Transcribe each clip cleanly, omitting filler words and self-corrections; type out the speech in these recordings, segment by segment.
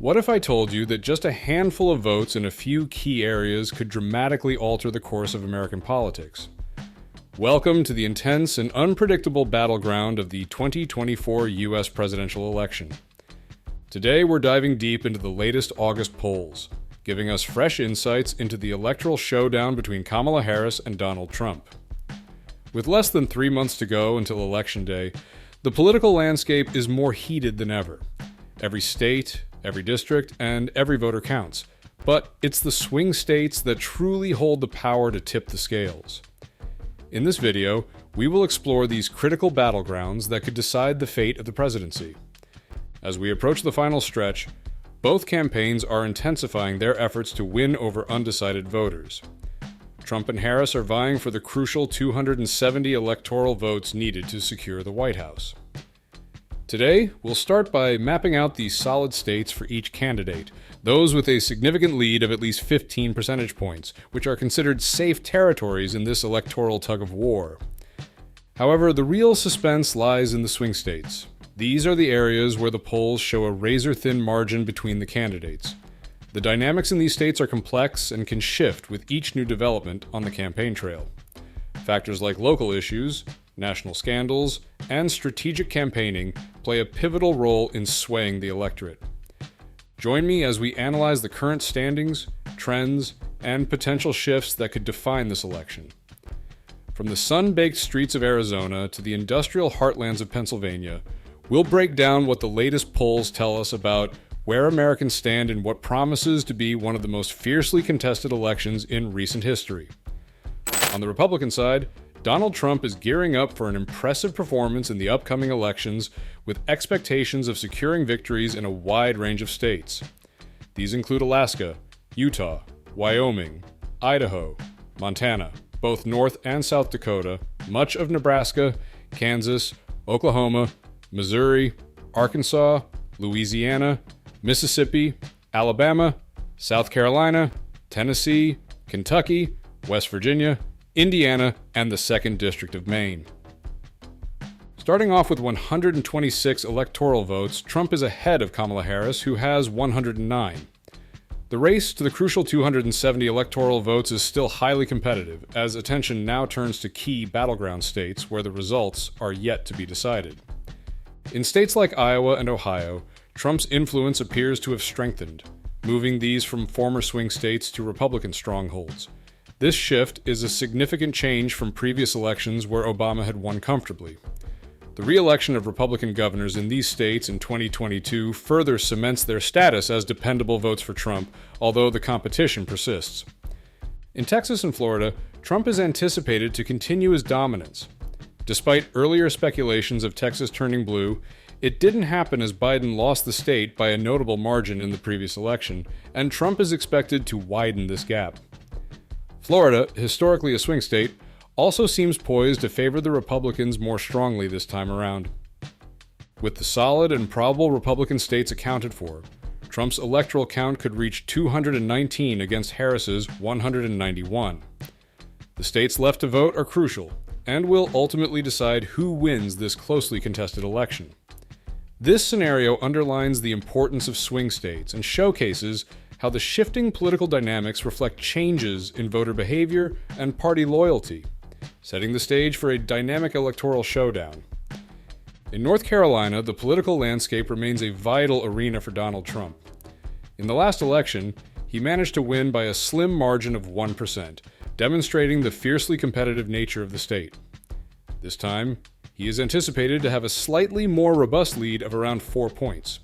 What if I told you that just a handful of votes in a few key areas could dramatically alter the course of American politics? Welcome to the intense and unpredictable battleground of the 2024 U.S. presidential election. Today we're diving deep into the latest August polls, giving us fresh insights into the electoral showdown between Kamala Harris and Donald Trump. With less than 3 months to go until Election Day, the political landscape is more heated than ever. Every state, every district, and every voter counts. But it's the swing states that truly hold the power to tip the scales. In this video, we will explore these critical battlegrounds that could decide the fate of the presidency. As we approach the final stretch, both campaigns are intensifying their efforts to win over undecided voters. Trump and Harris are vying for the crucial 270 electoral votes needed to secure the White House. Today, we'll start by mapping out the solid states for each candidate, those with a significant lead of at least 15 percentage points, which are considered safe territories in this electoral tug-of-war. However, the real suspense lies in the swing states. These are the areas where the polls show a razor-thin margin between the candidates. The dynamics in these states are complex and can shift with each new development on the campaign trail. Factors like local issues, national scandals, and strategic campaigning play a pivotal role in swaying the electorate. Join me as we analyze the current standings, trends, and potential shifts that could define this election. From the sun-baked streets of Arizona to the industrial heartlands of Pennsylvania, we'll break down what the latest polls tell us about where Americans stand in what promises to be one of the most fiercely contested elections in recent history. On the Republican side, Donald Trump is gearing up for an impressive performance in the upcoming elections with expectations of securing victories in a wide range of states. These include Alaska, Utah, Wyoming, Idaho, Montana, both North and South Dakota, much of Nebraska, Kansas, Oklahoma, Missouri, Arkansas, Louisiana, Mississippi, Alabama, South Carolina, Tennessee, Kentucky, West Virginia, Indiana, and the 2nd District of Maine. Starting off with 126 electoral votes, Trump is ahead of Kamala Harris, who has 109. The race to the crucial 270 electoral votes is still highly competitive, as attention now turns to key battleground states where the results are yet to be decided. In states like Iowa and Ohio, Trump's influence appears to have strengthened, moving these from former swing states to Republican strongholds. This shift is a significant change from previous elections where Obama had won comfortably. The re-election of Republican governors in these states in 2022 further cements their status as dependable votes for Trump, although the competition persists. In Texas and Florida, Trump is anticipated to continue his dominance. Despite earlier speculations of Texas turning blue, it didn't happen as Biden lost the state by a notable margin in the previous election, and Trump is expected to widen this gap. Florida, historically a swing state, also seems poised to favor the Republicans more strongly this time around. With the solid and probable Republican states accounted for, Trump's electoral count could reach 219 against Harris's 191. The states left to vote are crucial, and will ultimately decide who wins this closely contested election. This scenario underlines the importance of swing states and showcases how the shifting political dynamics reflect changes in voter behavior and party loyalty, setting the stage for a dynamic electoral showdown. In North Carolina, the political landscape remains a vital arena for Donald Trump. In the last election, he managed to win by a slim margin of 1%, demonstrating the fiercely competitive nature of the state. This time, he is anticipated to have a slightly more robust lead of around 4 points.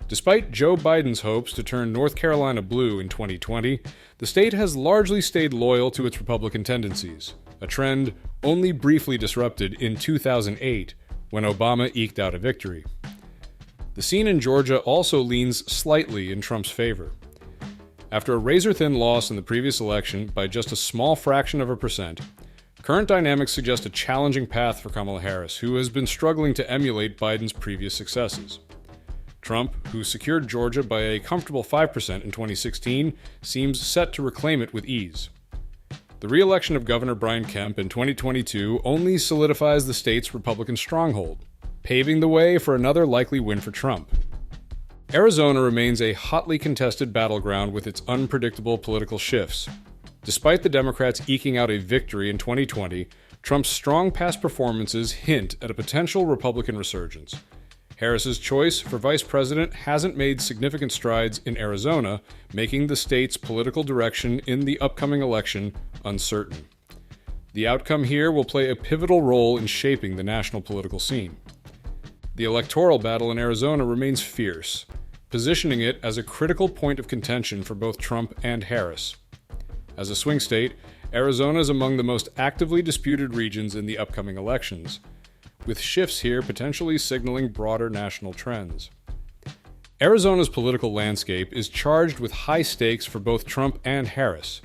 Despite Joe Biden's hopes to turn North Carolina blue in 2020, the state has largely stayed loyal to its Republican tendencies, a trend only briefly disrupted in 2008 when Obama eked out a victory. The scene in Georgia also leans slightly in Trump's favor. After a razor-thin loss in the previous election by just a small fraction of a percent, current dynamics suggest a challenging path for Kamala Harris, who has been struggling to emulate Biden's previous successes. Trump, who secured Georgia by a comfortable 5% in 2016, seems set to reclaim it with ease. The re-election of Governor Brian Kemp in 2022 only solidifies the state's Republican stronghold, paving the way for another likely win for Trump. Arizona remains a hotly contested battleground with its unpredictable political shifts. Despite the Democrats eking out a victory in 2020, Trump's strong past performances hint at a potential Republican resurgence. Harris's choice for vice president hasn't made significant strides in Arizona, making the state's political direction in the upcoming election uncertain. The outcome here will play a pivotal role in shaping the national political scene. The electoral battle in Arizona remains fierce, positioning it as a critical point of contention for both Trump and Harris. As a swing state, Arizona is among the most actively disputed regions in the upcoming elections, with shifts here potentially signaling broader national trends. Arizona's political landscape is charged with high stakes for both Trump and Harris.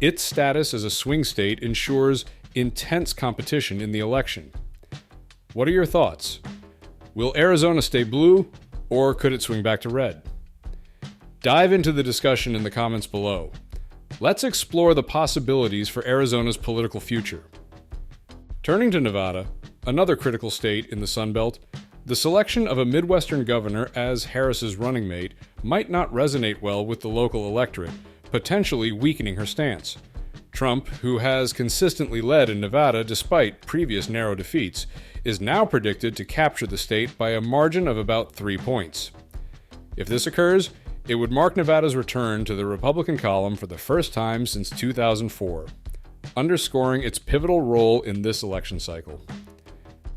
Its status as a swing state ensures intense competition in the election. What are your thoughts? Will Arizona stay blue, or could it swing back to red? Dive into the discussion in the comments below. Let's explore the possibilities for Arizona's political future. Turning to Nevada, another critical state in the Sun Belt, the selection of a Midwestern governor as Harris's running mate might not resonate well with the local electorate, potentially weakening her stance. Trump, who has consistently led in Nevada despite previous narrow defeats, is now predicted to capture the state by a margin of about 3 points. If this occurs, it would mark Nevada's return to the Republican column for the first time since 2004, underscoring its pivotal role in this election cycle.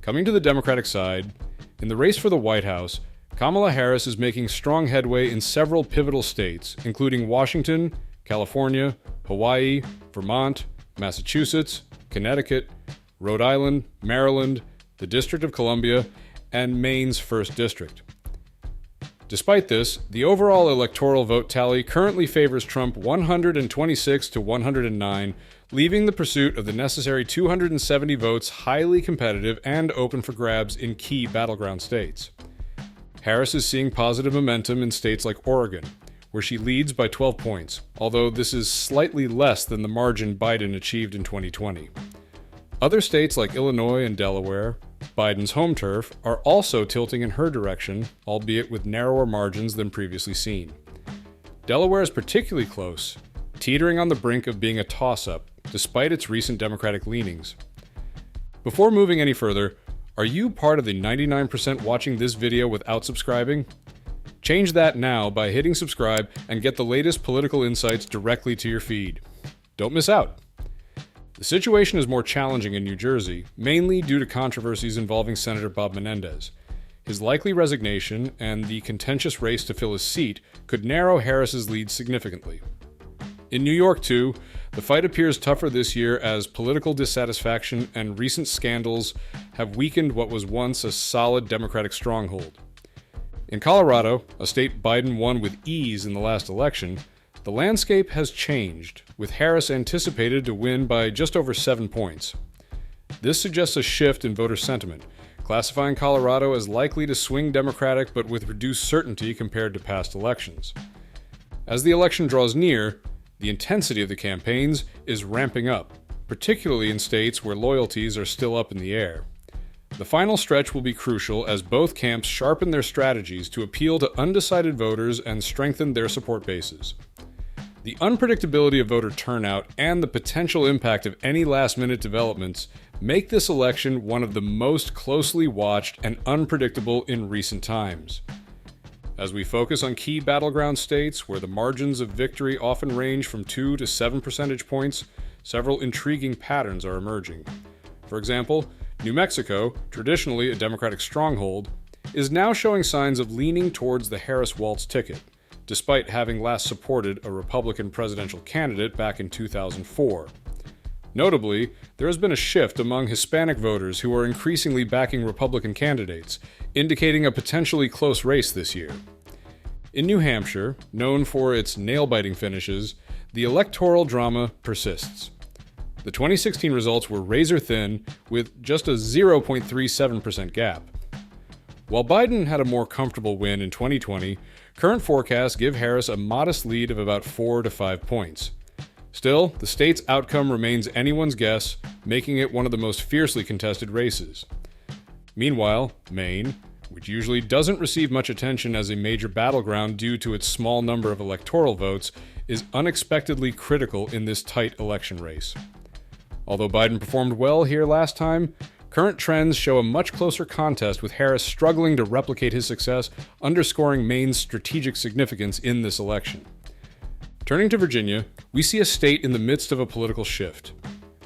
Coming to the Democratic side, in the race for the White House, Kamala Harris is making strong headway in several pivotal states, including Washington, California, Hawaii, Vermont, Massachusetts, Connecticut, Rhode Island, Maryland, the District of Columbia, and Maine's 1st District. Despite this, the overall electoral vote tally currently favors Trump 126 to 109, leaving the pursuit of the necessary 270 votes highly competitive and open for grabs in key battleground states. Harris is seeing positive momentum in states like Oregon, where she leads by 12 points, although this is slightly less than the margin Biden achieved in 2020. Other states like Illinois and Delaware, Biden's home turf, are also tilting in her direction, albeit with narrower margins than previously seen. Delaware is particularly close, teetering on the brink of being a toss-up, despite its recent Democratic leanings. Before moving any further, are you part of the 99% watching this video without subscribing? Change that now by hitting subscribe and get the latest political insights directly to your feed. Don't miss out! The situation is more challenging in New Jersey, mainly due to controversies involving Senator Bob Menendez. His likely resignation and the contentious race to fill his seat could narrow Harris's lead significantly. In New York, too, the fight appears tougher this year as political dissatisfaction and recent scandals have weakened what was once a solid Democratic stronghold. In Colorado, a state Biden won with ease in the last election, the landscape has changed, with Harris anticipated to win by just over 7 points. This suggests a shift in voter sentiment, classifying Colorado as likely to swing Democratic but with reduced certainty compared to past elections. As the election draws near, the intensity of the campaigns is ramping up, particularly in states where loyalties are still up in the air. The final stretch will be crucial as both camps sharpen their strategies to appeal to undecided voters and strengthen their support bases. The unpredictability of voter turnout and the potential impact of any last-minute developments make this election one of the most closely watched and unpredictable in recent times. As we focus on key battleground states where the margins of victory often range from 2 to 7 percentage points, several intriguing patterns are emerging. For example, New Mexico, traditionally a Democratic stronghold, is now showing signs of leaning towards the Harris-Walz ticket, despite having last supported a Republican presidential candidate back in 2004. Notably, there has been a shift among Hispanic voters who are increasingly backing Republican candidates, indicating a potentially close race this year. In New Hampshire, known for its nail-biting finishes, the electoral drama persists. The 2016 results were razor-thin, with just a 0.37% gap. While Biden had a more comfortable win in 2020, current forecasts give Harris a modest lead of about 4 to 5 points. Still, the state's outcome remains anyone's guess, making it one of the most fiercely contested races. Meanwhile, Maine, which usually doesn't receive much attention as a major battleground due to its small number of electoral votes, is unexpectedly critical in this tight election race. Although Biden performed well here last time, current trends show a much closer contest, with Harris struggling to replicate his success, underscoring Maine's strategic significance in this election. Turning to Virginia, we see a state in the midst of a political shift.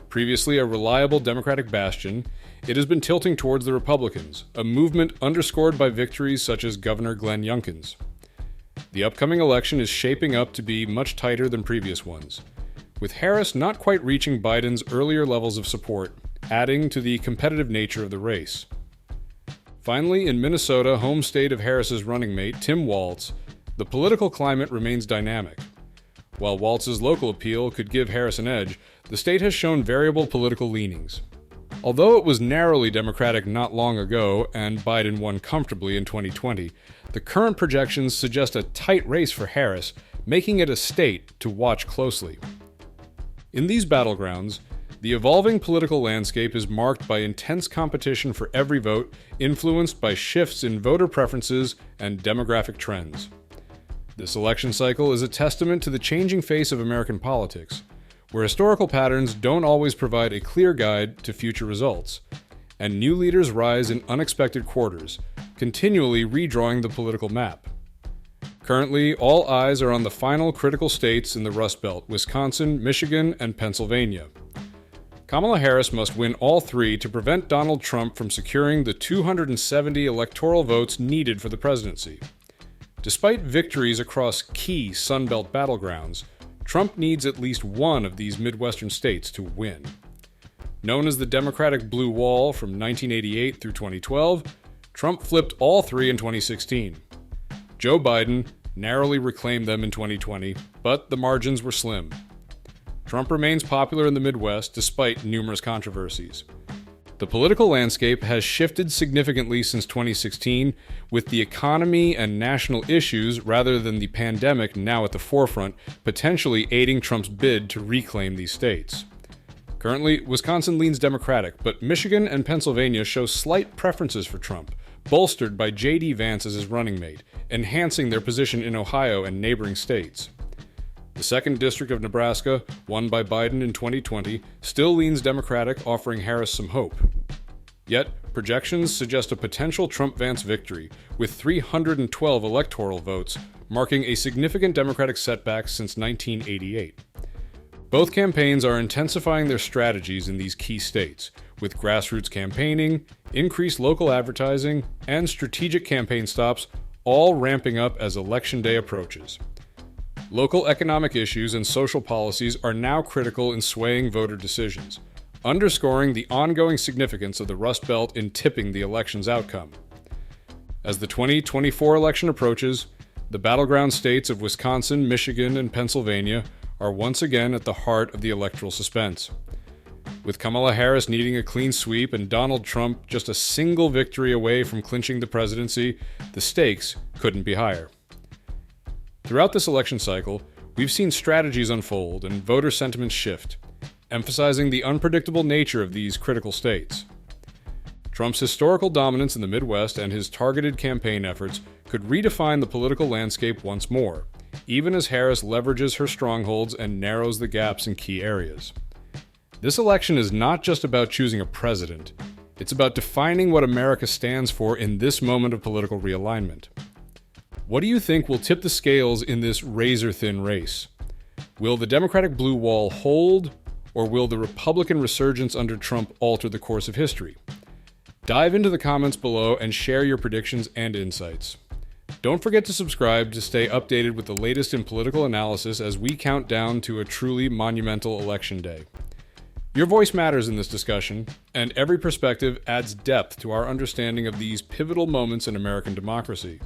Previously a reliable Democratic bastion, it has been tilting towards the Republicans, a movement underscored by victories such as Governor Glenn Youngkin's. The upcoming election is shaping up to be much tighter than previous ones, with Harris not quite reaching Biden's earlier levels of support, adding to the competitive nature of the race. Finally, in Minnesota, home state of Harris's running mate, Tim Walz, the political climate remains dynamic. While Walz's local appeal could give Harris an edge, the state has shown variable political leanings. Although it was narrowly Democratic not long ago, and Biden won comfortably in 2020, the current projections suggest a tight race for Harris, making it a state to watch closely. In these battlegrounds, the evolving political landscape is marked by intense competition for every vote, influenced by shifts in voter preferences and demographic trends. This election cycle is a testament to the changing face of American politics, where historical patterns don't always provide a clear guide to future results, and new leaders rise in unexpected quarters, continually redrawing the political map. Currently, all eyes are on the final critical states in the Rust Belt: Wisconsin, Michigan, and Pennsylvania. Kamala Harris must win all three to prevent Donald Trump from securing the 270 electoral votes needed for the presidency. Despite victories across key Sun Belt battlegrounds, Trump needs at least one of these Midwestern states to win. Known as the Democratic Blue Wall from 1988 through 2012, Trump flipped all three in 2016. Joe Biden narrowly reclaimed them in 2020, but the margins were slim. Trump remains popular in the Midwest despite numerous controversies. The political landscape has shifted significantly since 2016, with the economy and national issues, rather than the pandemic now at the forefront, potentially aiding Trump's bid to reclaim these states. Currently, Wisconsin leans Democratic, but Michigan and Pennsylvania show slight preferences for Trump, bolstered by J.D. Vance as his running mate, enhancing their position in Ohio and neighboring states. The 2nd District of Nebraska, won by Biden in 2020, still leans Democratic, offering Harris some hope. Yet, projections suggest a potential Trump-Vance victory, with 312 electoral votes, marking a significant Democratic setback since 1988. Both campaigns are intensifying their strategies in these key states, with grassroots campaigning, increased local advertising, and strategic campaign stops all ramping up as Election Day approaches. Local economic issues and social policies are now critical in swaying voter decisions, underscoring the ongoing significance of the Rust Belt in tipping the election's outcome. As the 2024 election approaches, the battleground states of Wisconsin, Michigan, and Pennsylvania are once again at the heart of the electoral suspense. With Kamala Harris needing a clean sweep and Donald Trump just a single victory away from clinching the presidency, the stakes couldn't be higher. Throughout this election cycle, we've seen strategies unfold and voter sentiments shift, emphasizing the unpredictable nature of these critical states. Trump's historical dominance in the Midwest and his targeted campaign efforts could redefine the political landscape once more, even as Harris leverages her strongholds and narrows the gaps in key areas. This election is not just about choosing a president, it's about defining what America stands for in this moment of political realignment. What do you think will tip the scales in this razor-thin race? Will the Democratic blue wall hold, or will the Republican resurgence under Trump alter the course of history? Dive into the comments below and share your predictions and insights. Don't forget to subscribe to stay updated with the latest in political analysis as we count down to a truly monumental election day. Your voice matters in this discussion, and every perspective adds depth to our understanding of these pivotal moments in American democracy.